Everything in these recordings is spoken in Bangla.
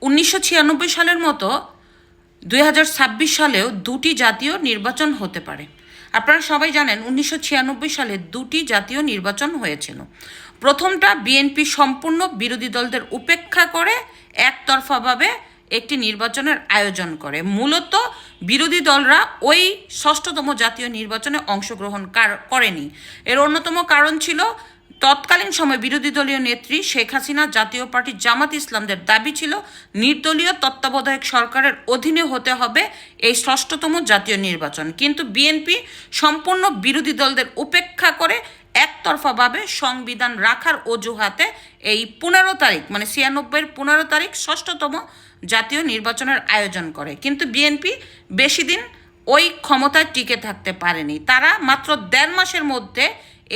1996 সালের মতো 2026 সালেও দুটি জাতীয় নির্বাচন হতে পারে। আপনারা সবাই জানেন 1996 সালে দুটি জাতীয় নির্বাচন হয়েছিল। প্রথমটা বিএনপি সম্পূর্ণ বিরোধী দলদের উপেক্ষা করে একতরফাভাবে একটি নির্বাচনের আয়োজন করে। মূলত বিরোধী দলরা ওই ষষ্ঠতম জাতীয় নির্বাচনে অংশগ্রহণ করেনি। এর অন্যতম কারণ ছিল তৎকালীন সময় বিরোধী দলীয় নেত্রী শেখ হাসিনা, জাতীয় পার্টি জামাত ইসলামদের দাবি ছিল নির্দলীয় তত্ত্বাবধায়ক সরকারের অধীনে হতে হবে এই ষষ্ঠতম জাতীয় নির্বাচন। কিন্তু বিএনপি সম্পূর্ণ বিরোধী দলদের উপেক্ষা করে একতরফাভাবে সংবিধান রাখার অজুহাতে এই 15 তারিখ মানে 96-এর 15 তারিখ ষষ্ঠতম জাতীয় নির্বাচনের আয়োজন করে। কিন্তু বিএনপি বেশি দিন ওই ক্ষমতায় টিকে থাকতে পারেনি। তারা মাত্র 1.5 মাসের মধ্যে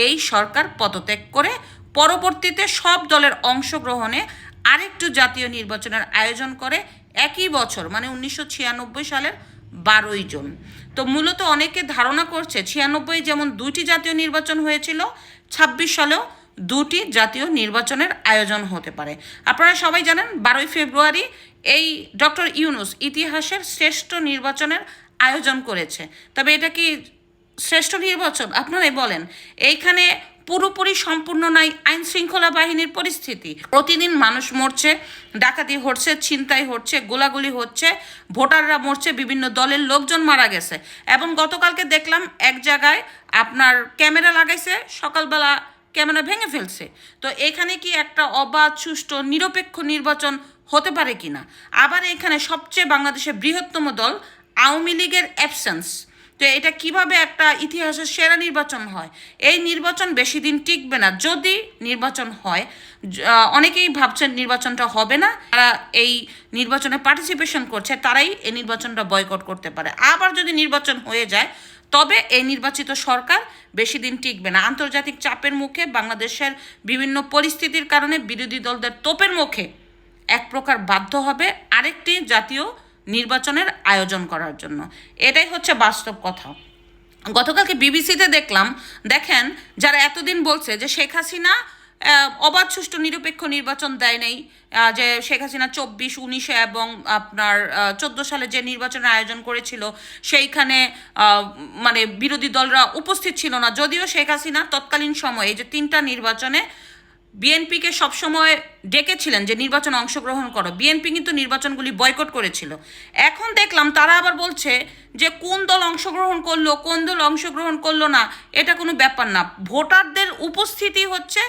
এই সরকার পদত্যাগ করে পরবর্তীতে সব দলের অংশগ্রহণে আরেকটু জাতীয় নির্বাচনের আয়োজন করে একই বছর মানে 1996 সালের 12ই জুন। তো মূলত অনেকে ধারণা করছে 96 যেমন দুইটি জাতীয় নির্বাচন হয়েছিল, 26 সালেও দুটি জাতীয় নির্বাচনের আয়োজন হতে পারে। আপনারা সবাই জানেন 12ই ফেব্রুয়ারি এই ডক্টর ইউনূস ইতিহাসের শ্রেষ্ঠ নির্বাচনের আয়োজন করেছে। তবে এটা কি শ্রেষ্ঠ নির্বাচন? আপনারাই বলেন। এইখানে পুরোপুরি সম্পূর্ণ নাই আইন শৃঙ্খলা বাহিনীর পরিস্থিতি। প্রতিদিন মানুষ মরছে, ডাকাতি হচ্ছে, ছিনতাই হচ্ছে, গোলাগুলি হচ্ছে, ভোটাররা মরছে, বিভিন্ন দলের লোকজন মারা গেছে। এবং গতকালকে দেখলাম এক জায়গায় আপনার ক্যামেরা লাগাইছে, সকালবেলা ক্যামেরা ভেঙে ফেলছে। তো এখানে কি একটা অবাধ, সুষ্ঠু, নিরপেক্ষ নির্বাচন হতে পারে কিনা? আবার এখানে সবচেয়ে বাংলাদেশের বৃহত্তম দল আওয়ামী লীগের অ্যাবসেন্স। তো এটা কিভাবে একটা ইতিহাসের সেরা নির্বাচন হয়? এই নির্বাচন বেশি দিন টিকবে না। যদি নির্বাচন হয়, অনেকেই ভাবছেন নির্বাচনটা হবে না, তারা এই নির্বাচনে পার্টিসিপেশন করছে, তারাই এই নির্বাচনটা বয়কট করতে পারে। আবার যদি নির্বাচন হয়ে যায় তবে এই নির্বাচিত সরকার বেশি দিন টিকবে না। আন্তর্জাতিক চাপের মুখে, বাংলাদেশের বিভিন্ন পরিস্থিতির কারণে বিরোধী দলদের তোপের মুখে এক প্রকার বাধ্য হবে আরেকটি জাতীয় নির্বাচনের আয়োজন করার জন্য। এটাই হচ্ছে বাস্তব কথা। গতকালকে বিবিসিতে দেখেন যারা এতদিন বলছে যে শেখ হাসিনা অবাধ, সুষ্ঠু, নিরপেক্ষ নির্বাচন দেয় নাই, যে শেখ হাসিনা 24, 19 এবং আপনার 14 সালে যে নির্বাচনের আয়োজন করেছিল সেইখানে মানে বিরোধী দলরা উপস্থিত ছিল না। যদিও শেখ হাসিনা তৎকালীন সময়ে এই যে 3টা নির্বাচনে বিএনপিকে সবসময় ডেকেছিলেন যে নির্বাচনে অংশগ্রহণ করো, বিএনপি কিন্তু নির্বাচনগুলি বয়কট করেছিল। এখন দেখলাম তারা আবার বলছে যে কোন দল অংশগ্রহণ করলো, কোন দল অংশগ্রহণ করলো না, এটা কোনো ব্যাপার না। ভোটারদের উপস্থিতি হচ্ছে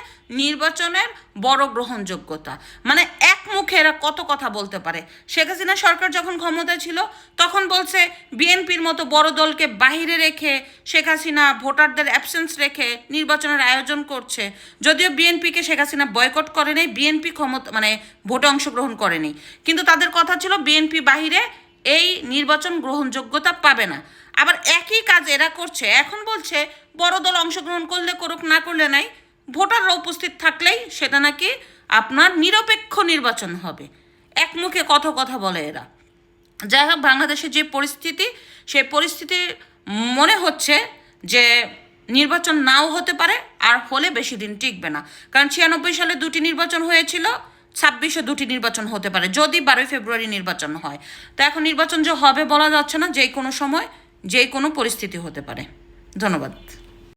নির্বাচনের বড় গ্রহণযোগ্যতা। মানে এক মুখে এরা কত কথা বলতে পারে। শেখ হাসিনা সরকার যখন ক্ষমতায় ছিল তখন বলছে বিএনপির মতো বড় দলকে বাহিরে রেখে শেখ হাসিনা ভোটারদের অ্যাবসেন্স রেখে নির্বাচনের আয়োজন করছে। যদিও বিএনপিকে শেখ হাসিনা বয়কট করে নেই, বিএনপি মানে ভোটে অংশগ্রহণ করেনি, কিন্তু তাদের কথা ছিল বিএনপি বাহিরে এই নির্বাচন গ্রহণযোগ্যতা পাবে না। আবার একই কাজ এরা করছে, এখন বলছে বড় দল অংশগ্রহণ করলে করুক, না করলে নাই, ভোটাররা উপস্থিত থাকলেই সেটা নাকি আপনার নিরপেক্ষ নির্বাচন হবে। এক মুখে কত কথা বলে এরা। যাই হোক, বাংলাদেশের যে পরিস্থিতি, সেই পরিস্থিতি মনে হচ্ছে যে নির্বাচন নাও হতে পারে, আর হলে বেশি দিন টিকবে না। কারণ 96 সালে দুটি নির্বাচন হয়েছিল, 26-এ দুটি নির্বাচন হতে পারে যদি 12ই ফেব্রুয়ারি নির্বাচন হয়। তো এখন নির্বাচন যে হবে বলা যাচ্ছে না, যে কোনো সময় যে কোনো পরিস্থিতি হতে পারে। ধন্যবাদ।